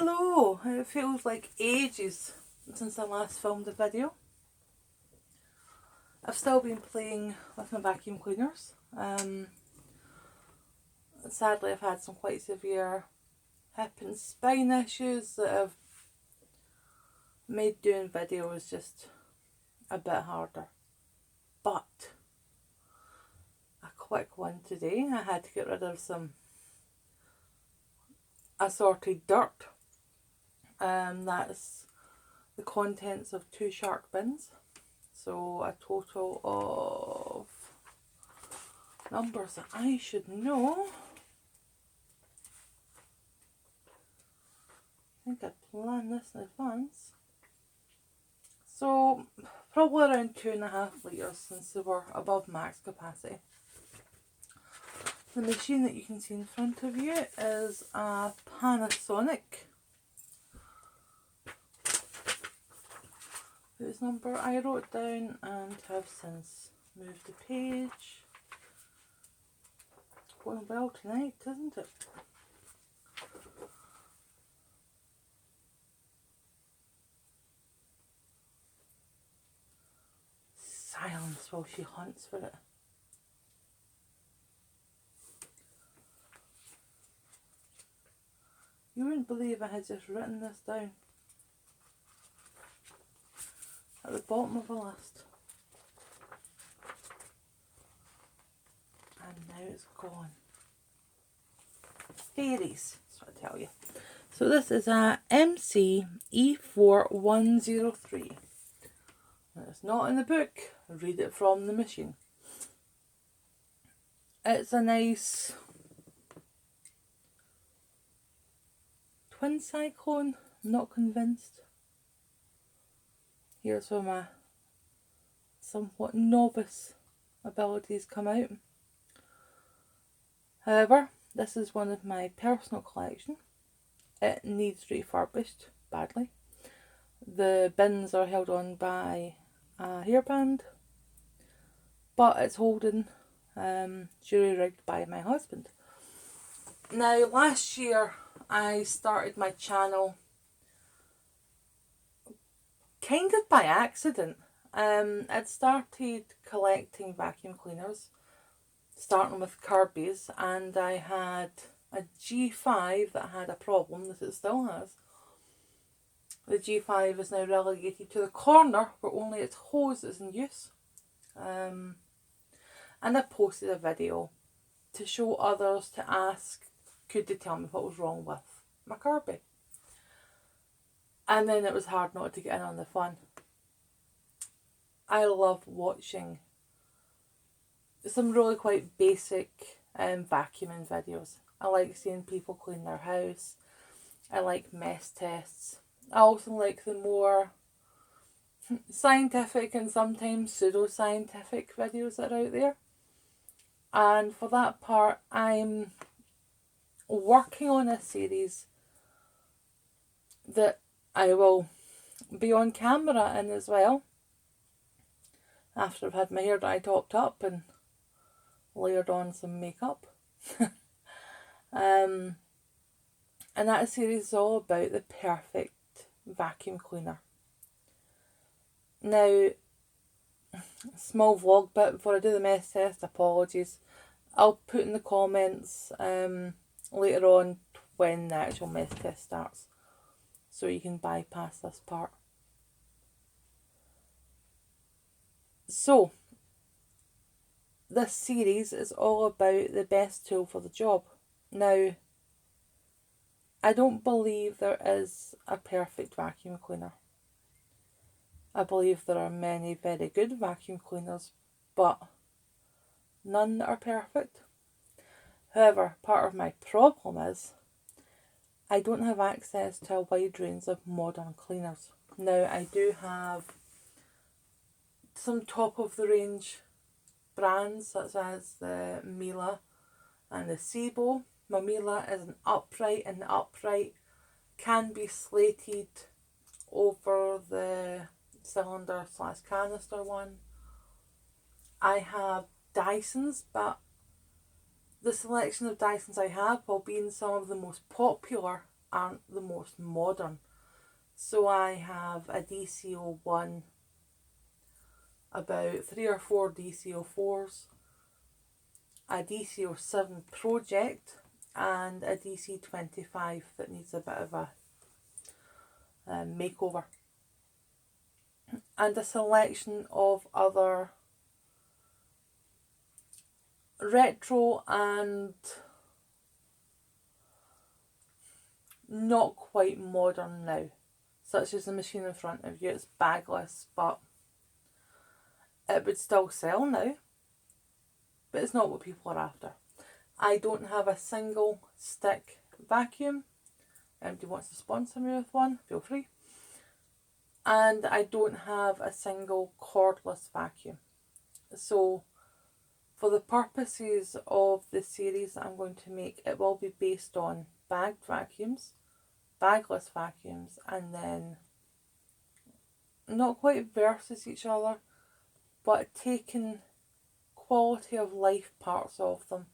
Hello! It feels like ages since I last filmed a video. I've still been playing with my vacuum cleaners. Sadly, I've had some quite severe hip and spine issues that have made doing videos just a bit harder. But a quick one today. I had to get rid of some assorted dirt. That's the contents of 2 shark bins. So a total of numbers that I should know. I think I planned this in advance. So probably around 2.5 litres since they were above max capacity. The machine that you can see in front of you is a Panasonic, whose number I wrote down and have since moved the page. Going well tonight, isn't it? Silence while she hunts for it. You wouldn't believe I had just written this down at the bottom of a list. And now it's gone. Fairies, that's what I tell you. So this is a MC E4103. It's not in the book, read it from the machine. It's a nice twin cyclone, not convinced. Here's where my somewhat novice abilities come out. However, this is one of my personal collection. It needs refurbished badly. The bins are held on by a hairband, but it's holding jury rigged by my husband. Now, last year I started my channel kind of by accident. I'd started collecting vacuum cleaners, starting with Kirby's, and I had a G5 that had a problem that it still has. The G5 is now relegated to the corner where only its hose is in use. And I posted a video to show others, to ask, could they tell me what was wrong with my Kirby? And then it was hard not to get in on the fun. I love watching some really quite basic vacuuming videos. I like seeing people clean their house. I like mess tests. I also like the more scientific and sometimes pseudo-scientific videos that are out there. And for that part, I'm working on a series that I will be on camera in as well, after I've had my hair dye topped up and layered on some makeup. And that series is all about the perfect vacuum cleaner. Now, small vlog bit before I do the mess test, apologies. I'll put in the comments later on when the actual mess test starts, so you can bypass this part. So, this series is all about the best tool for the job. Now, I don't believe there is a perfect vacuum cleaner. I believe there are many very good vacuum cleaners, but none that are perfect. However, part of my problem is I don't have access to a wide range of modern cleaners. Now, I do have some top of the range brands such as the Miele and the Sebo. My Miele is an upright, and the upright can be slated over the cylinder / canister one. I have Dysons, but the selection of Dysons I have, while being some of the most popular, aren't the most modern. So I have a DC01, about 3 or 4 DC04s, a DC07 Project, and a DC25 that needs a bit of a makeover. And a selection of other retro and not quite modern now, such as the machine in front of you. It's bagless, but it would still sell now, but it's not what people are after. I don't have a single stick vacuum. Anybody wants to sponsor me with one, feel free. And I don't have a single cordless vacuum. So for the purposes of the series that I'm going to make, it will be based on bagged vacuums, bagless vacuums, and then not quite versus each other, but taking quality of life parts of them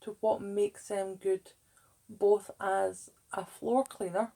to what makes them good, both as a floor cleaner,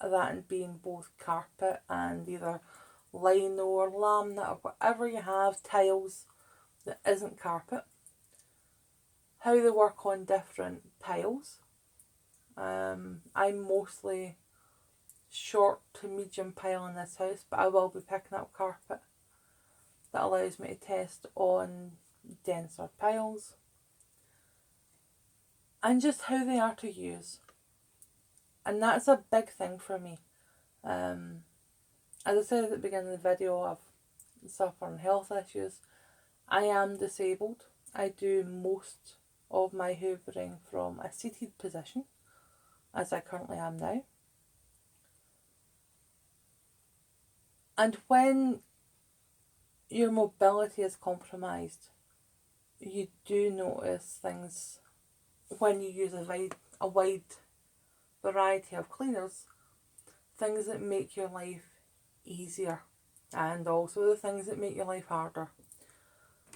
that being both carpet and either lino or laminate or whatever you have, tiles that isn't carpet, how they work on different piles. I'm mostly short to medium pile in this house, but I will be picking up carpet that allows me to test on denser piles, and just how they are to use. And that's a big thing for me. As I said at the beginning of the video, I've suffered from health issues. I am disabled. I do most of my hoovering from a seated position, as I currently am now. And when your mobility is compromised, you do notice things when you use a wide variety of cleaners, things that make your life easier and also the things that make your life harder.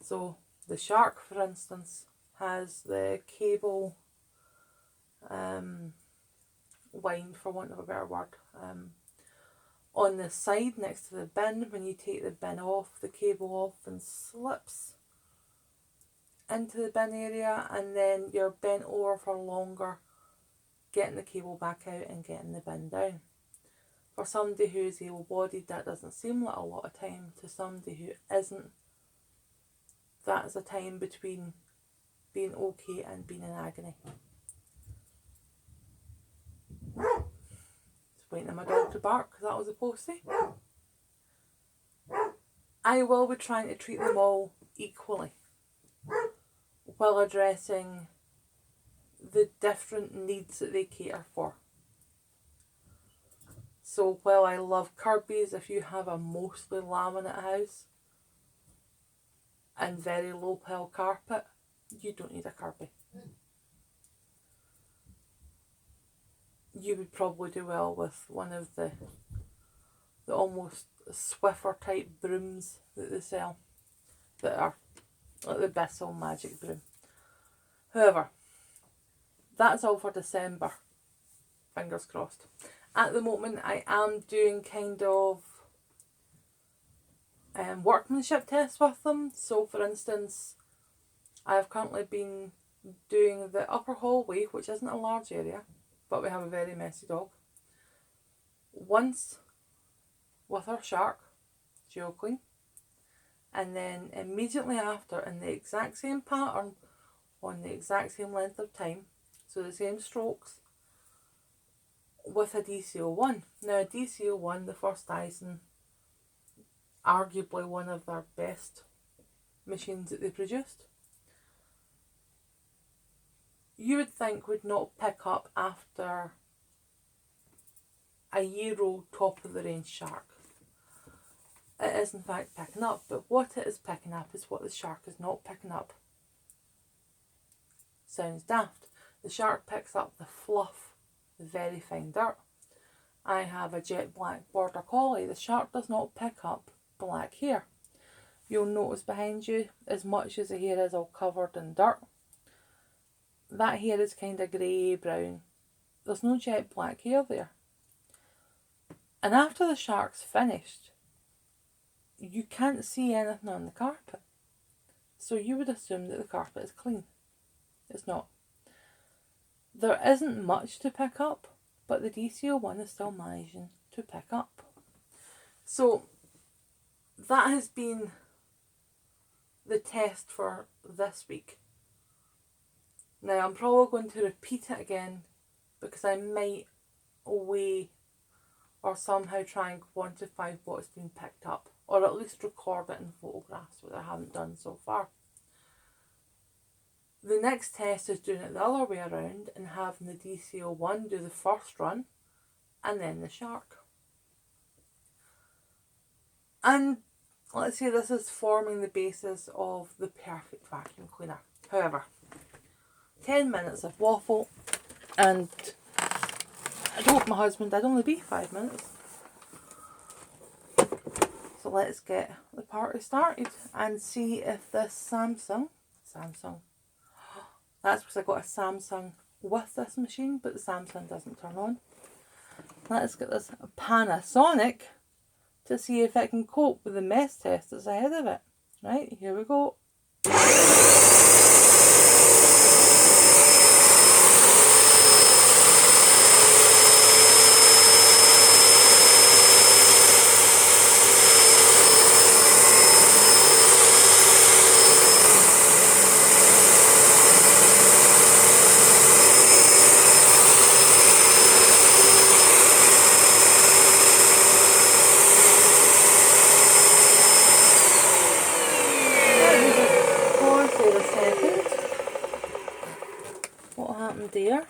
So the Shark, for instance, has the cable wind, for want of a better word, on the side next to the bin. When you take the bin off, the cable often slips into the bin area, and then you're bent over for longer getting the cable back out and getting the bin down. For somebody who's able-bodied, that doesn't seem like a lot of time. To somebody who isn't, that's a time between being okay and being in agony. Just waiting on my dog to bark because that was a postie. I will be trying to treat them all equally while addressing the different needs that they cater for. So while I love Kirby's, if you have a mostly laminate house and very low pile carpet, you don't need a Kirby. You would probably do well with one of the almost Swiffer type brooms that they sell, that are like the Bissell Magic Broom. However, that's all for December. Fingers crossed. At the moment, I am doing kind of workmanship tests with them. So, for instance, I have currently been doing the upper hallway, which isn't a large area, but we have a very messy dog, once with our Shark, GeoClean, and then immediately after, in the exact same pattern, on the exact same length of time, so the same strokes, with a DC01. Now, a DC01, the first Dyson, arguably one of their best machines that they produced, you would think would not pick up after a Euro top of the range Shark. It is in fact picking up, but what it is picking up is what the Shark is not picking up. Sounds daft. The Shark picks up the fluff, the very fine dirt. I have a jet black border collie. The Shark does not pick up black hair. You'll notice behind you, as much as the hair is all covered in dirt, that hair is kind of grey brown. There's no jet black hair there. And after the shark's finished, you can't see anything on the carpet. So you would assume that the carpet is clean. It's not. There isn't much to pick up, but the DC01 is still managing to pick up. So that has been the test for this week. Now I'm probably going to repeat it again because I might weigh or somehow try and quantify what's been picked up, or at least record it in photographs, which I haven't done so far. The next test is doing it the other way around and having the DC01 do the first run and then the shark. And let's say this is forming the basis of the perfect vacuum cleaner. However, 10 minutes of waffle, and I told my husband I'd only be 5 minutes. So let's get the party started and see if this Samsung, that's because I got a Samsung with this machine, but the Samsung doesn't turn on. Let's get this Panasonic to see if it can cope with the mess test that's ahead of it. Right, here we go. What happened there?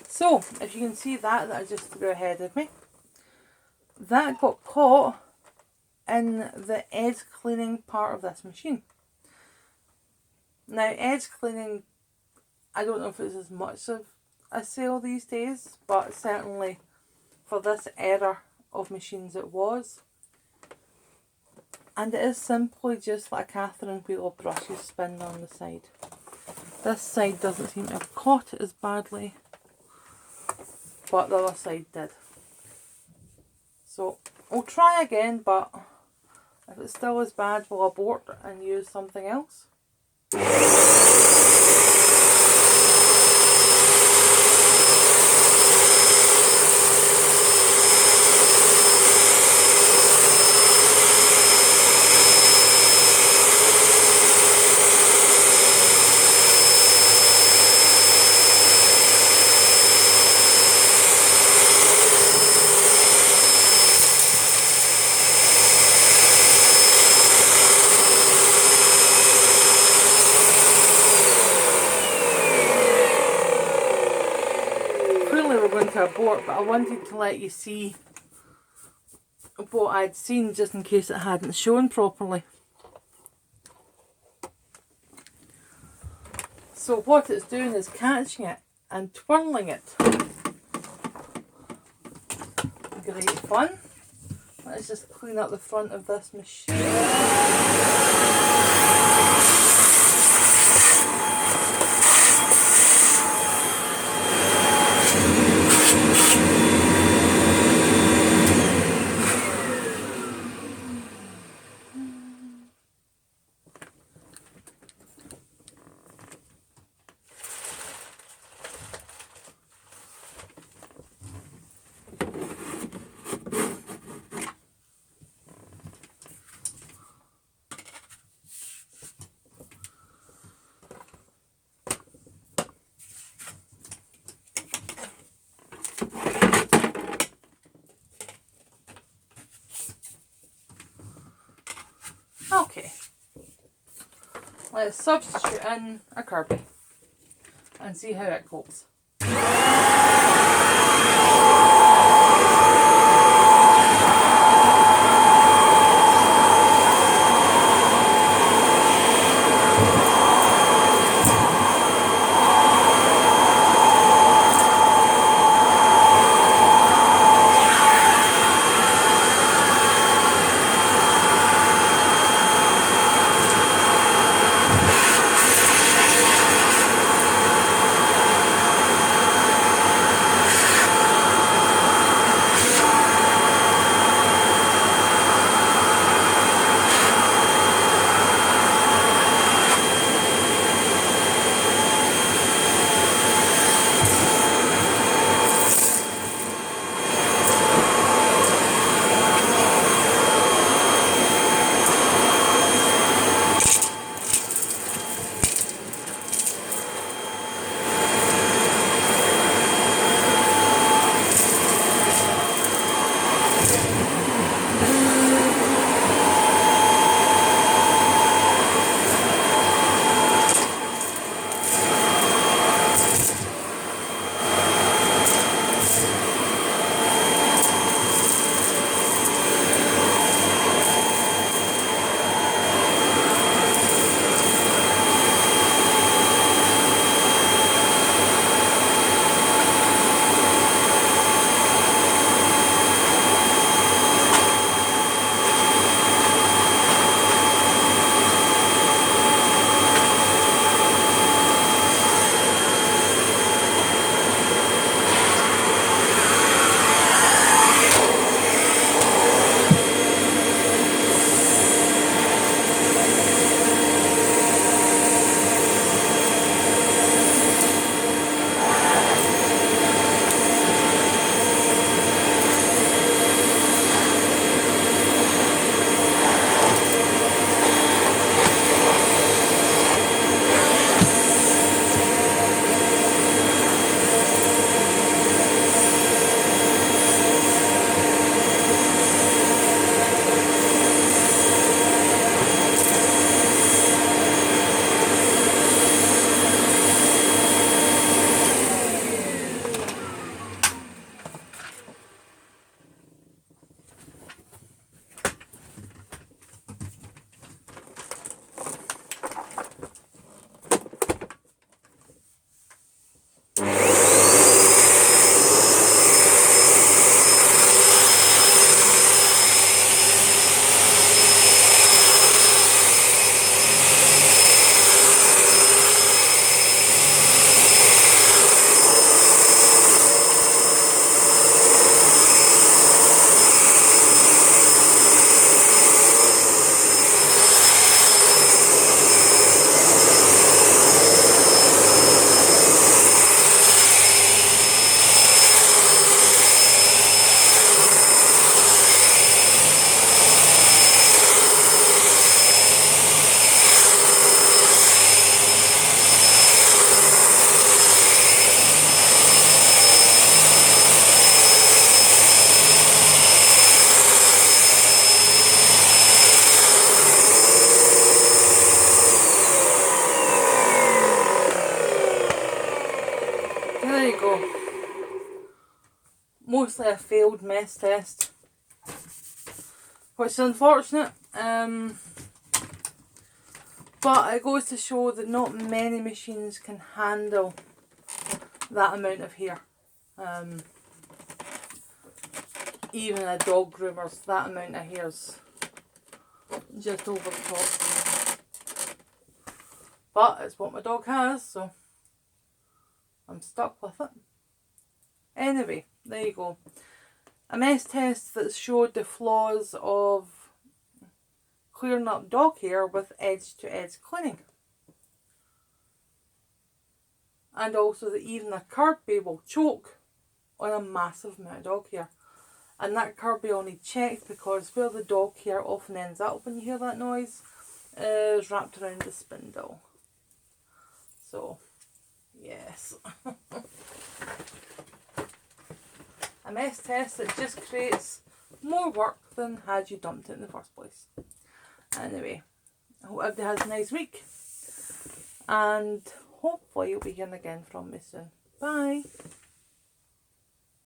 So, if you can see that I just threw ahead of me, that got caught in the edge cleaning part of this machine. Now, edge cleaning, I don't know if it's as much of a sale these days, but certainly for this era of machines it was. And it is simply just like a Catherine wheel brush you spin on the side. This side doesn't seem to have caught it as badly, but the other side did. So we'll try again, but if it's still as bad, we'll abort and use something else. To abort, but I wanted to let you see what I'd seen just in case it hadn't shown properly. So what it's doing is catching it and twirling it. Great fun. Let's just clean up the front of this machine. Okay, let's substitute in a Kirby and see how it copes. there you go. Mostly a failed mess test, which is unfortunate. But it goes to show that not many machines can handle that amount of hair. Even a dog groomer's, that amount of hair's just over the top. But it's what my dog has, so I'm stuck with it. Anyway, there you go. A mess test that showed the flaws of clearing up dog hair with edge-to-edge cleaning. And also that even a Kirby will choke on a massive amount of dog hair. And that Kirby only checked because where the dog hair often ends up when you hear that noise is wrapped around the spindle. So, yes. A mess test that just creates more work than had you dumped it in the first place. Anyway, I hope everybody has a nice week. And hopefully you'll be hearing again from me soon. Bye.